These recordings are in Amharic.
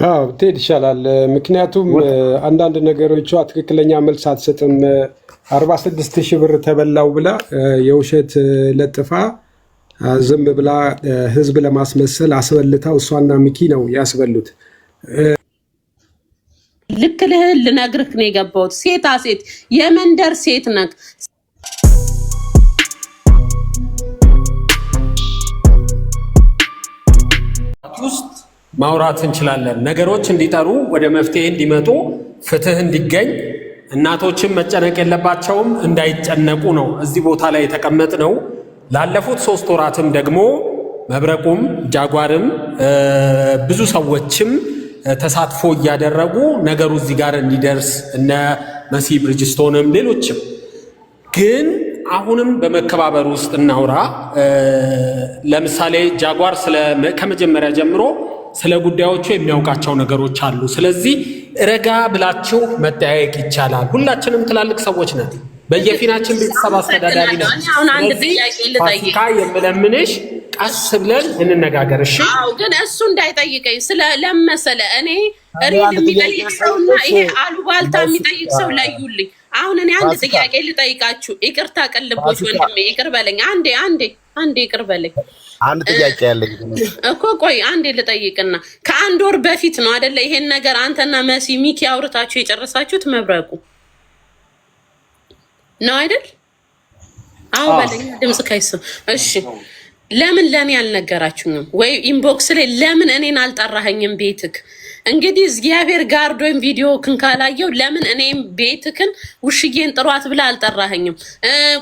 አዎ ትሄድ ይሻላል። ምክንያቱም አንዳንድ ነገሮቿ ትክክለኛ መልስ አትሰጥም። 46,000 ብር ተበላው ብላ የውሸት ለጥፋ ዝም ብላ ህዝብ ለማስመሰል አስበልታው እሷና ሚኪ ነው ያስበሉት። ልክ ልነግርህ ነው የገባሁት። ሴታ ሴት የመንደር ሴት ነክ ውስጥ ማውራት እንችላለን። ነገሮች እንዲጠሩ ወደ መፍትሄ እንዲመጡ ፍትህ እንዲገኝ እናቶችን መጨነቅ የለባቸውም እንዳይጨነቁ ነው እዚህ ቦታ ላይ የተቀመጥነው። ላለፉት 3 ወራትም ደግሞ መብረቁም ጃጓርም ብዙ ሰዎችም ተሳትፎ እያደረጉ ነገሩ እዚህ ጋር እንዲደርስ እነ መሲ ብሪጅስቶንም ሌሎችም ግን አሁንም በመከባበር ውስጥ እናውራ። ለምሳሌ ጃጓር ከመጀመሪያ ጀምሮ ስለ ጉዳዮቹ የሚያውቃቸው ነገሮች አሉ። ስለዚህ ረጋ ብላችሁ መጠያየቅ ይቻላል። ሁላችንም ትላልቅ ሰዎች ነን፣ በየፊናችን ቤተሰብ አስተዳዳሪ ነን። ፋሲካ የምለምንሽ ቀስ ብለን እንነጋገር። እሺ? አዎ፣ ግን እሱ እንዳይጠይቀኝ ስለለመሰለ እኔ ሪል የሚጠይቅ ሰውና ይሄ አሉባልታ የሚጠይቅ ሰው ለዩልኝ። አሁን እኔ አንድ ጥያቄ ልጠይቃችሁ። ይቅርታ ቅልቦች ወንድሜ ይቅር በለኝ። አንዴ ይቅር በለኝ። አንድ ጥያቄ ያለኝ እኮ ቆይ አንዴ ልጠይቅና ከአንድ ወር በፊት ነው አይደለ ይሄን ነገር አንተና መሲ ሚኪ አውርታችሁ የጨረሳችሁት መብረቁ ነው አይደል? አዎ በለኝ ድምጽ ከይስ። እሺ ለምን ለኔ አልነገራችሁኝም? ወይ ኢንቦክስ ላይ ለምን እኔን አልጠራኸኝም ቤትክ? እንግዲህ እግዚአብሔር ጋርዶኝ ቪዲዮ ካላየው ለምን እኔም ቤትክን ውሽዬን ጥሯት ብላ አልጠራኸኝም?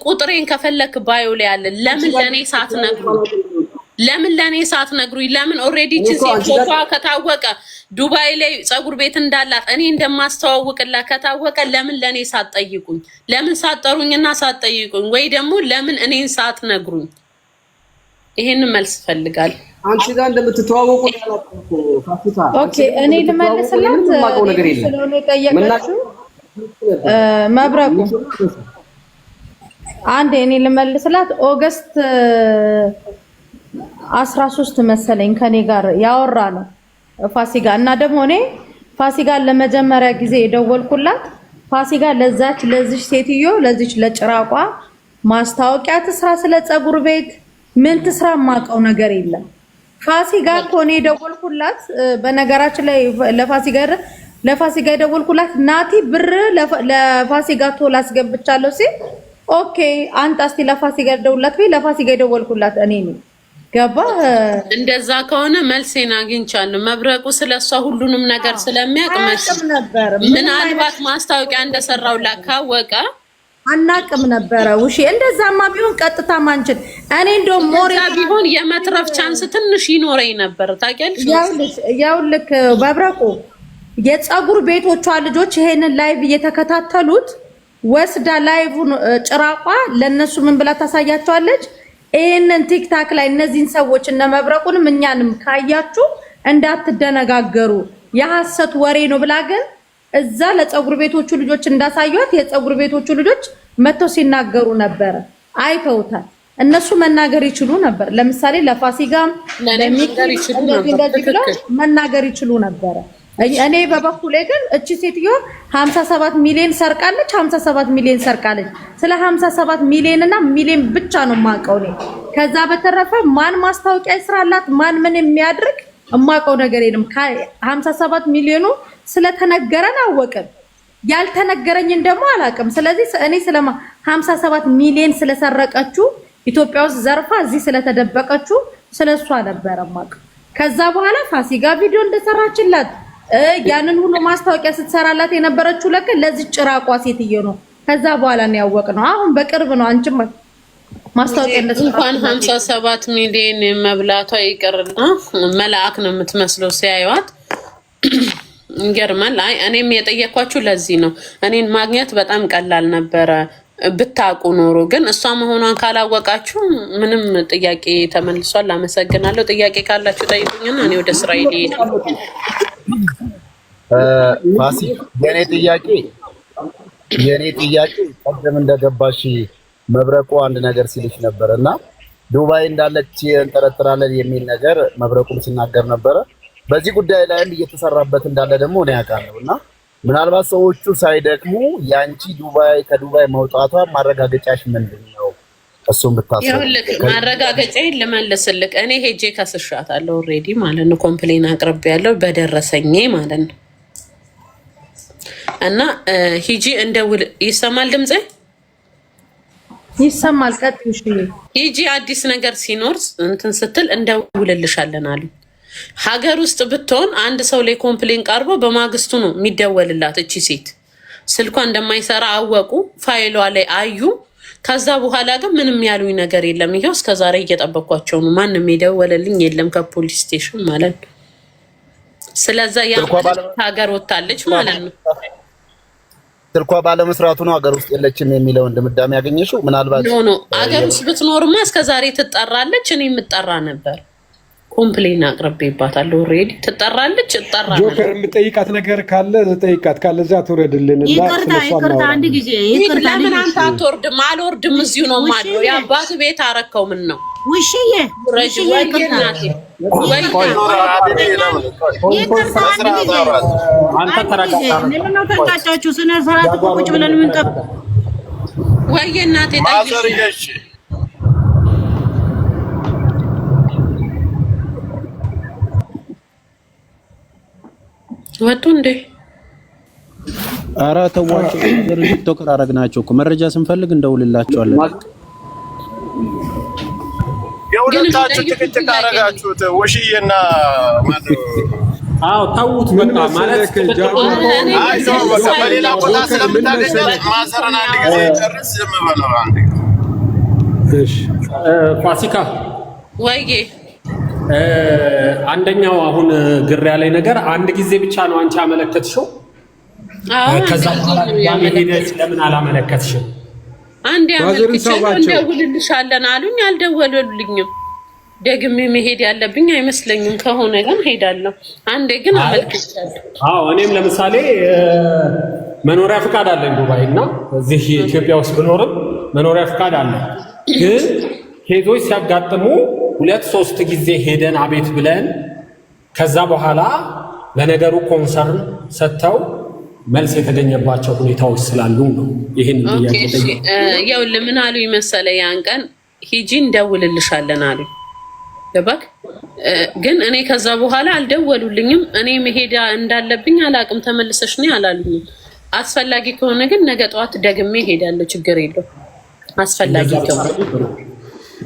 ቁጥሬን ከፈለክ ባዮ ላይ አለ። ለምን ለኔ ሳትነግሩኝ? ለምን ኦሬዲ ፎቶ ከታወቀ ዱባይ ላይ ፀጉር ቤት እንዳላት እኔ እንደማስተዋውቅላት ከታወቀ ለምን ለኔ ሳትጠይቁኝ? ለምን ሳትጠሩኝና ሳትጠይቁኝ? ወይ ደግሞ ለምን እኔን ሳትነግሩኝ? ይሄንን መልስ ፈልጋል። አንቺ ጋር እንደምትተዋወቁ ያላቀቁ ፋሲካ። ኦኬ እኔ ልመልስላት ስለሆነ የጠየቀችው መብረቁ አንዴ እኔ ልመልስላት። ኦገስት 13 መሰለኝ ከኔ ጋር ያወራ ነው ፋሲካ እና ደግሞ እኔ ፋሲካን ለመጀመሪያ ጊዜ የደወልኩላት ፋሲካ ለዚች ሴትዮ ለዚች ለጭራቋ ማስታወቂያ ትስራ ስለ ፀጉር ቤት ምን ትስራ ማቀው ነገር የለም። ፋሲካ እኮ ነው የደወልኩላት። በነገራችን ላይ ለፋሲካ የደወልኩላት ናቲ ብር ለፋሲካ ቶሎ አስገብቻለሁ ሲል ኦኬ አንተ እስቲ ለፋሲካ ደውላት ወይ ለፋሲካ የደወልኩላት እኔ ነኝ። ገባ? እንደዛ ከሆነ መልሴን አግኝቻለሁ። መብረቁ ስለሷ ሁሉንም ነገር ስለሚያውቅ ምናልባት ማስታወቂያ እንደሰራው ካወቀ አናቅም ነበረ። ውሺ እንደዛማ ቢሆን ቀጥታ ማንችል እኔ እንደው ሞሪ ቢሆን የመትረፍ ቻንስ ትንሽ ይኖረኝ ነበር። ታውቂያለሽ? ያውልክ መብረቁ የፀጉር ቤቶቿ ልጆች ይሄንን ላይቭ እየተከታተሉት ወስዳ ላይቭን ጭራቋ ለነሱ ምን ብላ ታሳያቸዋለች? ይሄንን ቲክታክ ላይ እነዚህን ሰዎች እነ መብረቁንም እኛንም ካያችሁ እንዳትደነጋገሩ የሐሰት ወሬ ነው ብላ ግን እዛ ለፀጉር ቤቶቹ ልጆች እንዳሳዩት የፀጉር ቤቶቹ ልጆች መተው ሲናገሩ ነበር። አይተውታል። እነሱ መናገር ይችሉ ነበር። ለምሳሌ ለፋሲካም መናገር ይችሉ ነበር። እኔ በበኩሌ ግን እቺ ሴትዮ 57 ሚሊዮን ሰርቃለች። 57 ሚሊዮን ሰርቃለች። ስለ 57 ሚሊዮን እና ሚሊዮን ብቻ ነው የማውቀው እኔ። ከዛ በተረፈ ማን ማስታወቂያ ይስራላት ማን ምን የሚያድርግ የማውቀው ነገር የለም። 57 ሚሊዮኑ ስለተነገረን አወቅን፣ ያልተነገረኝን ደግሞ አላውቅም። ስለዚህ እኔ ስለ 57 ሚሊዮን ስለሰረቀችው ኢትዮጵያ ውስጥ ዘርፋ እዚህ ስለተደበቀችው ስለሷ ነበር የማውቀው። ከዛ በኋላ ፋሲካ ቪዲዮ እንደሰራችላት ያንን ሁሉ ማስታወቂያ ስትሰራላት የነበረችው ለከ ለዚህ ጭራቋ ሴትዮ ነው። ከዛ በኋላ ነው ያወቅነው። አሁን በቅርብ ነው አንቺም ማስታወቂያ እንኳን 57 ሚሊዮን መብላቷ ይቀርና መልአክ ነው የምትመስለው ሲያዩት እንገርማል። አይ እኔም የጠየኳችሁ ለዚህ ነው። እኔን ማግኘት በጣም ቀላል ነበረ ብታውቁ ኖሮ። ግን እሷ መሆኗን ካላወቃችሁ ምንም ጥያቄ ተመልሷል። አመሰግናለሁ። ጥያቄ ካላችሁ ጠይቁኝና እኔ ወደ ስራ ልሄድ። ፋሲ የኔ ጥያቄ ቀደም እንደገባሽ መብረቁ አንድ ነገር ሲልሽ ነበርና ዱባይ እንዳለች እንጠረጥራለን የሚል ነገር መብረቁም ሲናገር ነበረ። በዚህ ጉዳይ ላይ እየተሰራበት እንዳለ ደግሞ እኔ ያውቃለሁና ምናልባት ሰዎቹ ሳይደክሙ ያንቺ ከዱባይ መውጣቷ ማረጋገጫሽ ምንድነው? እሱን ብታስብ ይኸውልህ፣ ማረጋገጫዬን ልመልስልህ። እኔ ሄጄ ከስሻታለሁ ኦልሬዲ ማለት ነው። ኮምፕሌን አቅርቤያለሁ በደረሰኝ ማለት ነው። እና ሂጂ እንደውል ይሰማል ድምጼ? ይሰማል። ቀጥሽ ሂጂ አዲስ ነገር ሲኖር እንትን ስትል እንደውልልሻለን አሉ። ሀገር ውስጥ ብትሆን አንድ ሰው ላይ ኮምፕሌን ቀርቦ በማግስቱ ነው የሚደወልላት። እቺ ሴት ስልኳ እንደማይሰራ አወቁ፣ ፋይሏ ላይ አዩ። ከዛ በኋላ ግን ምንም ያሉኝ ነገር የለም። ይሄው እስከዛሬ እየጠበኳቸው ነው። ማንም የደወለልኝ የለም ከፖሊስ ስቴሽን ማለት ነው። ስለዛ ያ ሀገር ወጣለች ማለት ነው። ስልኳ ባለመስራቱ ነው ሀገር ውስጥ የለችም የሚለውን ድምዳሜ ያገኘሽው? ምናልባት ኖ ሀገር ውስጥ ብትኖርማ እስከዛሬ ትጠራለች። እኔ የምጠራ ነበር። ኮምፕሌን አቅርቤባታለሁ። ኦልሬዲ ትጠራለች። እጠራ ነበር። ጆከር የምጠይቃት ነገር ካለ ጠይቃት፣ ካለዛ ትውረድልን እና ይቅርታ አንድ ጊዜ ይቅርታ። ለምን አንተ አትወርድም? አልወርድም፣ እዚሁ ነው የማድረው። የአባት ቤት አረከው። ምን ነው ውሽዬ ረጅ ወይ እናቴ ወይ አንተ ተረጋጋ። ለምን ተንጫጫችሁ? ስነ ስርዓት ቁጭ ብለን ምን ጠብ ወይ እናቴ ጠይቂ። ወጡ እንዴ? ኧረ ተዋቸው። ቲክቶከር አረግናቸው እኮ መረጃ ስንፈልግ እንደውልላቸዋለን። የሁለታችሁ ጭቅጭቅ አረጋችሁት። ውሽዬና አዎ ተውት በቃ ማለት በሌላ ቦታ ስለምታገኘት ማዘረን አንድ ጊዜ ጨርስ። ዝም በለው አንድ እሺ። ፋሲካ ወይዬ አንደኛው አሁን ግር ያለኝ ነገር አንድ ጊዜ ብቻ ነው አንቺ አመለከትሽው። ከዛ በኋላ ሄደሽ ለምን አላመለከትሽም? አንዴ አመልክቻለሁ እንደውልልሻለን አሉኝ። አልደወሉልኝም። ደግሜ መሄድ ያለብኝ አይመስለኝም። ከሆነ ግን ሄዳለሁ። አንዴ ግን አመልክቻለሁ። አዎ እኔም ለምሳሌ መኖሪያ ፍቃድ አለኝ ዱባይ እና እዚህ ኢትዮጵያ ውስጥ ብኖርም መኖሪያ ፍቃድ አለ። ግን ኬዞች ሲያጋጥሙ 2-3 ጊዜ ሄደን አቤት ብለን ከዛ በኋላ ለነገሩ ኮንሰርን ሰጥተው መልስ የተገኘባቸው ሁኔታዎች ስላሉ ነው ይሄን ጥያቄ ጠየቁ። ያው ለምን አሉ ይመሰለ ያን ቀን ሂጂ እንደውልልሻለን አሉ። ገባክ? ግን እኔ ከዛ በኋላ አልደወሉልኝም። እኔ መሄድ እንዳለብኝ አላቅም። ተመልሰሽ ነው አላሉኝም። አስፈላጊ ከሆነ ግን ነገ ጠዋት ደግሜ ሄዳለሁ። ችግር የለው አስፈላጊ ከሆነ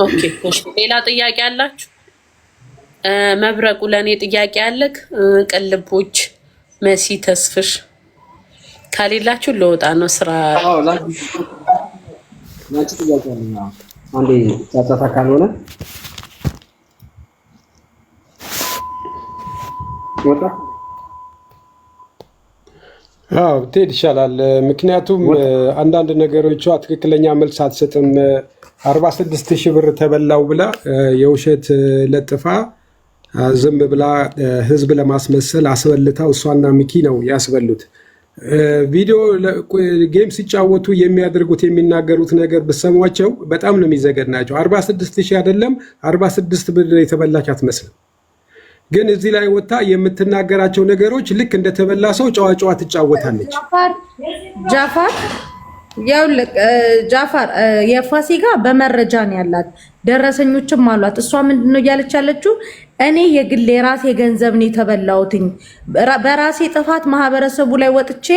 ኦኬ። እሺ ሌላ ጥያቄ አላችሁ? መብረቁ ለኔ ጥያቄ አለክ? ቅልቦች መሲ ተስፍሽ ካሌላችሁ ለወጣ ነው ስራ። አዎ ላንቺ ጥያቄ አለኝ። አንዴ ጫጫታ ካልሆነ ወጣ። አዎ ብትሄድ ይሻላል። ምክንያቱም አንዳንድ ነገሮቿ ትክክለኛ መልስ አትሰጥም። 46,000 ብር ተበላው ብላ የውሸት ለጥፋ ዝም ብላ ህዝብ ለማስመሰል አስበልታው እሷና ሚኪ ነው ያስበሉት። ቪዲዮ ጌም ሲጫወቱ የሚያደርጉት የሚናገሩት ነገር ብሰሟቸው በጣም ነው የሚዘገናቸው። 46,000 አይደለም 46 ብር የተበላች አትመስልም። ግን እዚህ ላይ ወጣ የምትናገራቸው ነገሮች ልክ እንደተበላ ሰው ጨዋ ትጫወታለች። ጃፋር የፋሲካ በመረጃ ነው ያላት፣ ደረሰኞችም አሏት። እሷ ምንድነው እያለች ያለችው? እኔ የግል የራሴ ገንዘብ ነው የተበላሁትኝ፣ በራሴ ጥፋት ማህበረሰቡ ላይ ወጥቼ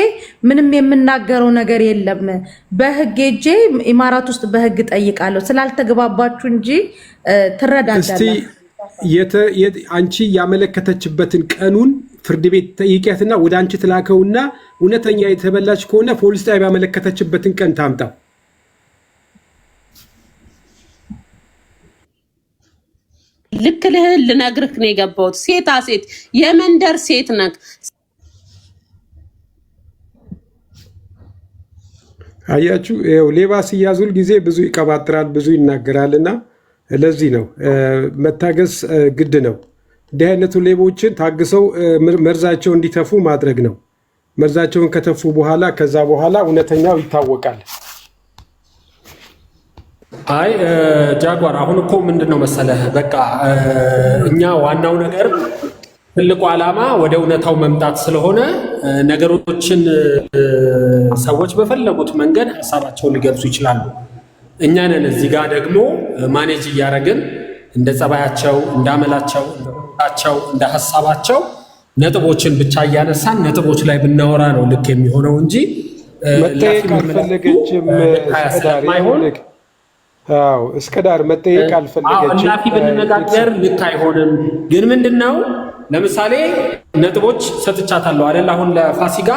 ምንም የምናገረው ነገር የለም፣ በህግ ሄጄ ኢማራት ውስጥ በህግ ጠይቃለሁ። ስላልተግባባችሁ እንጂ ትረዳዳላችሁ። አንቺ ያመለከተችበትን ቀኑን ፍርድ ቤት ጠይቂያትና ወደ አንቺ ትላከውና እውነተኛ የተበላች ከሆነ ፖሊስ ጣቢያ ያመለከተችበትን ቀን ታምጣ። ልክ ልነግርህ ነው የገባሁት። ሴታ ሴት የመንደር ሴት ነክ አያችሁ፣ ሌባ ሲያዙል ጊዜ ብዙ ይቀባጥራል፣ ብዙ ይናገራልና ለዚህ ነው መታገስ ግድ ነው። እንዲህ አይነቱ ሌቦችን ታግሰው መርዛቸው እንዲተፉ ማድረግ ነው። መርዛቸውን ከተፉ በኋላ ከዛ በኋላ እውነተኛው ይታወቃል። አይ ጃጓር፣ አሁን እኮ ምንድነው መሰለህ፣ በቃ እኛ ዋናው ነገር ትልቁ ዓላማ ወደ እውነታው መምጣት ስለሆነ ነገሮችን ሰዎች በፈለጉት መንገድ ሀሳባቸውን ሊገልጹ ይችላሉ። እኛ ነን እዚህ ጋር ደግሞ ማኔጅ እያደረግን እንደ ጸባያቸው፣ እንዳመላቸው፣ እንደሆናቸው፣ እንደ ሀሳባቸው ነጥቦችን ብቻ እያነሳን ነጥቦች ላይ ብናወራ ነው ልክ የሚሆነው እንጂ መጠየቅ አልፈለገችም። እስከ ዳር መጠየቅ አልፈለገችም። ላፊ ብንነጋገር ልክ አይሆንም። ግን ምንድነው ለምሳሌ ነጥቦች ሰጥቻታለሁ አይደል? አሁን ለፋሲካ